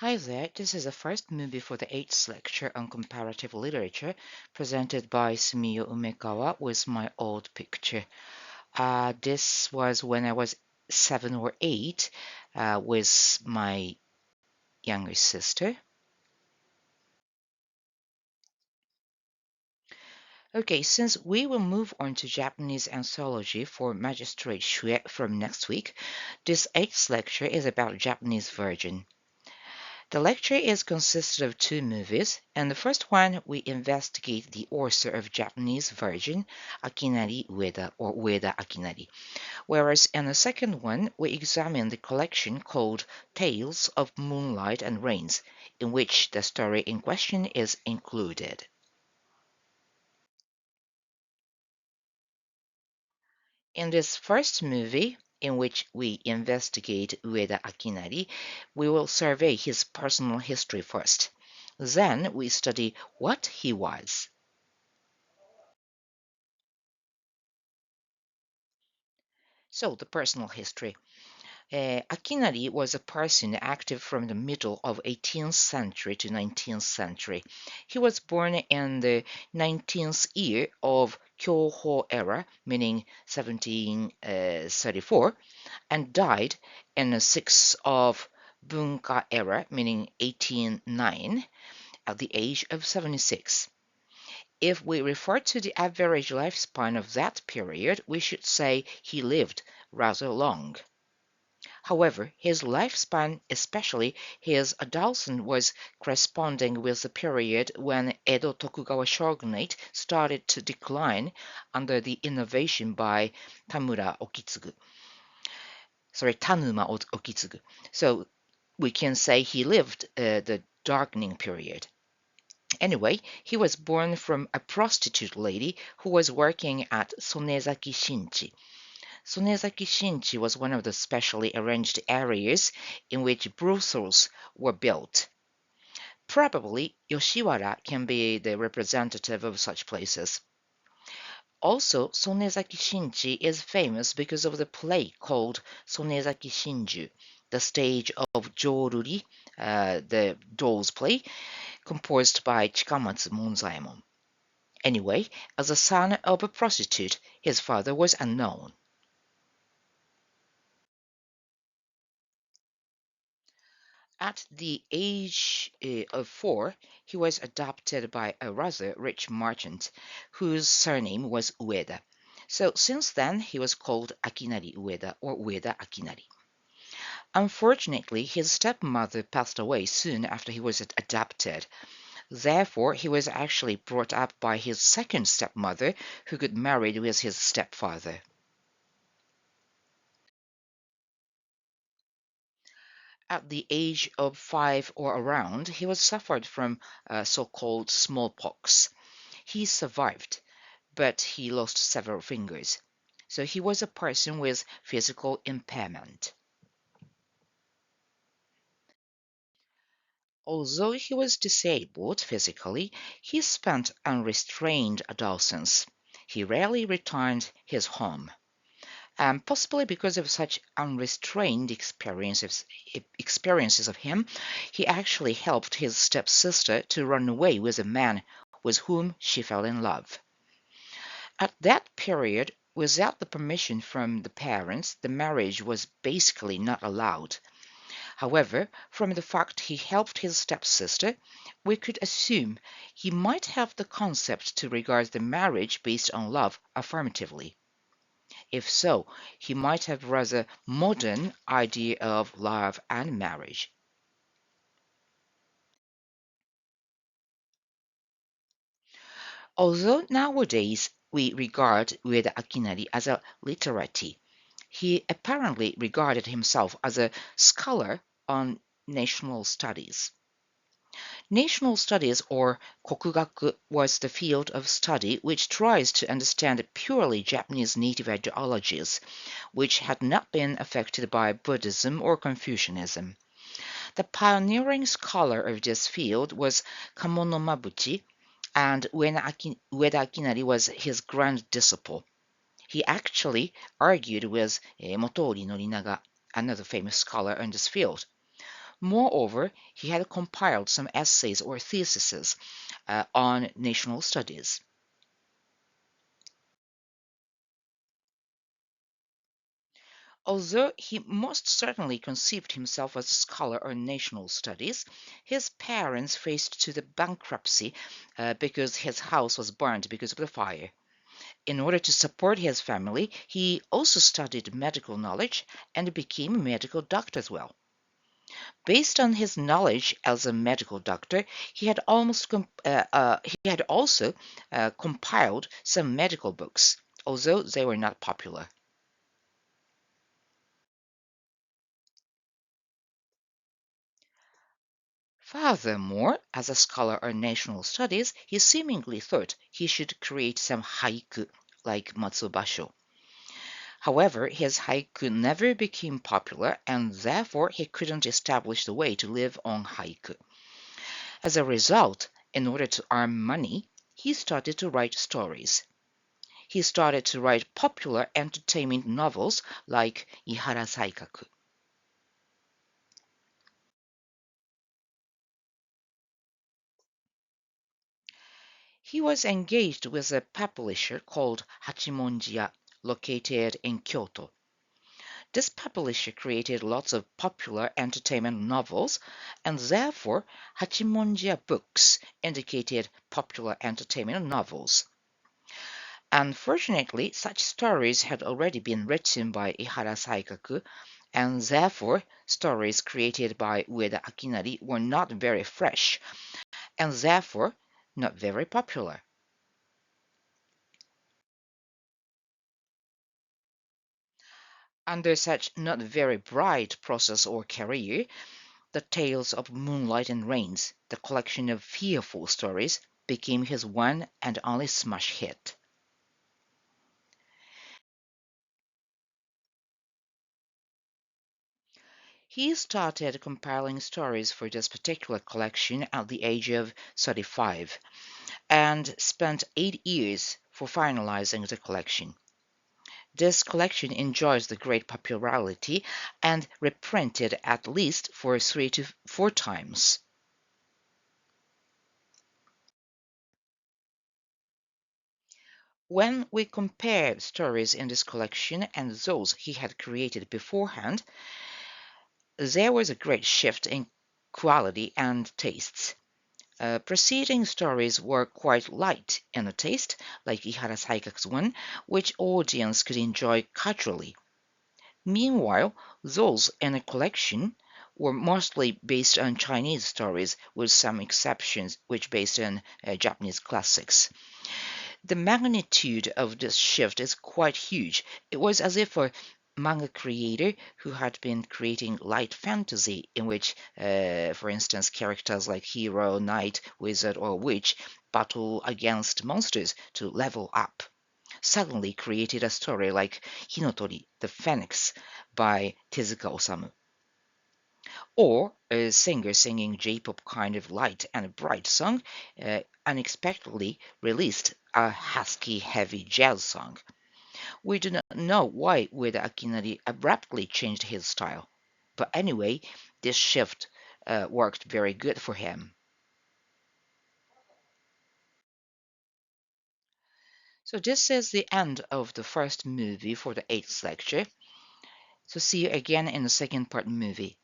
Hi there, this is the first movie for the 8th lecture on comparative literature presented by Sumio Umekawa with my old picture. This was when I was 7 or 8 with my younger sister. Okay, since we will move on to Japanese anthology for Magistrate Shue from next week, this 8th lecture is about Japanese version. The lecture is consisted of two movies. In the first one, we investigate the author of Japanese version, Akinari Ueda or Ueda Akinari, whereas in the second one, we examine the collection called Tales of Moonlight and Rains, in which the story in question is included. In this first movie, in which we investigate Ueda Akinari, we will survey his personal history first. Then we study what he was. So, the personal history. Akinari was a person active from the middle of 18th century to 19th century. He was born in the 19th year of Kyoho era, meaning 1734, and died in the 6th of Bunka era, meaning 1809, at the age of 76. If we refer to the average lifespan of that period, we should say he lived rather long. However, his lifespan, especially his adolescence, was corresponding with the period when Edo Tokugawa shogunate started to decline under the innovation by Tanuma Okitsugu. So we can say he lived the darkening period. Anyway, he was born from a prostitute lady who was working at Sonezaki Shinchi. Sonezaki Shinchi was one of the specially arranged areas in which brothels were built. Probably Yoshiwara can be the representative of such places. Also, Sonezaki Shinchi is famous because of the play called Sonezaki Shinju, the stage of Joruri, the doll's play, composed by Chikamatsu Monzaemon. Anyway, as a son of a prostitute, his father was unknown. At the age of 4, he was adopted by a rather rich merchant whose surname was Ueda. So since then, he was called Akinari Ueda or Ueda Akinari. Unfortunately, his stepmother passed away soon after he was adopted. Therefore, he was actually brought up by his second stepmother, who got married with his stepfather. At the age of 5 or around, he was suffered from so-called smallpox. He survived, but he lost several fingers. So he was a person with physical impairment. Although he was disabled physically, he spent unrestrained adolescence. He rarely returned his home. Possibly because of such unrestrained experiences of him, he actually helped his stepsister to run away with a man with whom she fell in love. At that period, without the permission from the parents, the marriage was basically not allowed. However, from the fact he helped his stepsister, we could assume he might have the concept to regard the marriage based on love affirmatively. If so, he might have a rather modern idea of love and marriage. Although nowadays we regard Ueda Akinari as a literati, he apparently regarded himself as a scholar on national studies. National studies, or kokugaku, was the field of study which tries to understand purely Japanese native ideologies, which had not been affected by Buddhism or Confucianism. The pioneering scholar of this field was Kamono Mabuchi, and Ueda Akinari was his grand disciple. He actually argued with Motoori Norinaga, another famous scholar in this field. Moreover, he had compiled some essays or theses on national studies. Although he most certainly conceived himself as a scholar on national studies, his parents faced to the bankruptcy because his house was burned because of the fire. In order to support his family, he also studied medical knowledge and became a medical doctor as well. Based on his knowledge as a medical doctor, he had also compiled some medical books, although they were not popular. Furthermore, as a scholar of national studies, he seemingly thought he should create some haiku like Matsubasho. However, his haiku never became popular, and therefore he couldn't establish the way to live on haiku. As a result, in order to earn money, he started to write stories. He started to write popular entertainment novels like Ihara Saikaku. He was engaged with a publisher called Hachimonjiya, located in Kyoto. This publisher created lots of popular entertainment novels, and therefore Hachimonjiya Books indicated popular entertainment novels. Unfortunately, such stories had already been written by Ihara Saikaku, and therefore stories created by Ueda Akinari were not very fresh, and therefore not very popular. Under such not very bright process or career, the Tales of Moonlight and Rains, the collection of fearful stories, became his one and only smash hit. He started compiling stories for this particular collection at the age of 35 and spent 8 years for finalizing the collection. This collection enjoys the great popularity and reprinted at least for 3 to 4 times. When we compare stories in this collection and those he had created beforehand, there was a great shift in quality and tastes. Preceding stories were quite light in the taste, like Ihara Saikaku's one, which audience could enjoy casually. Meanwhile, those in the collection were mostly based on Chinese stories, with some exceptions which based on Japanese classics. The magnitude of this shift is quite huge. It was as if a manga creator who had been creating light fantasy in which, for instance, characters like hero, knight, wizard, or witch battle against monsters to level up, suddenly created a story like Hinotori, the Phoenix, by Tezuka Osamu, or a singer singing J-pop kind of light and bright song unexpectedly released a husky, heavy jazz song. We do not know why Ueda Akinari abruptly changed his style, but anyway, this shift worked very good for him. So this is the end of the first movie for the eighth lecture. So see you again in the second part movie.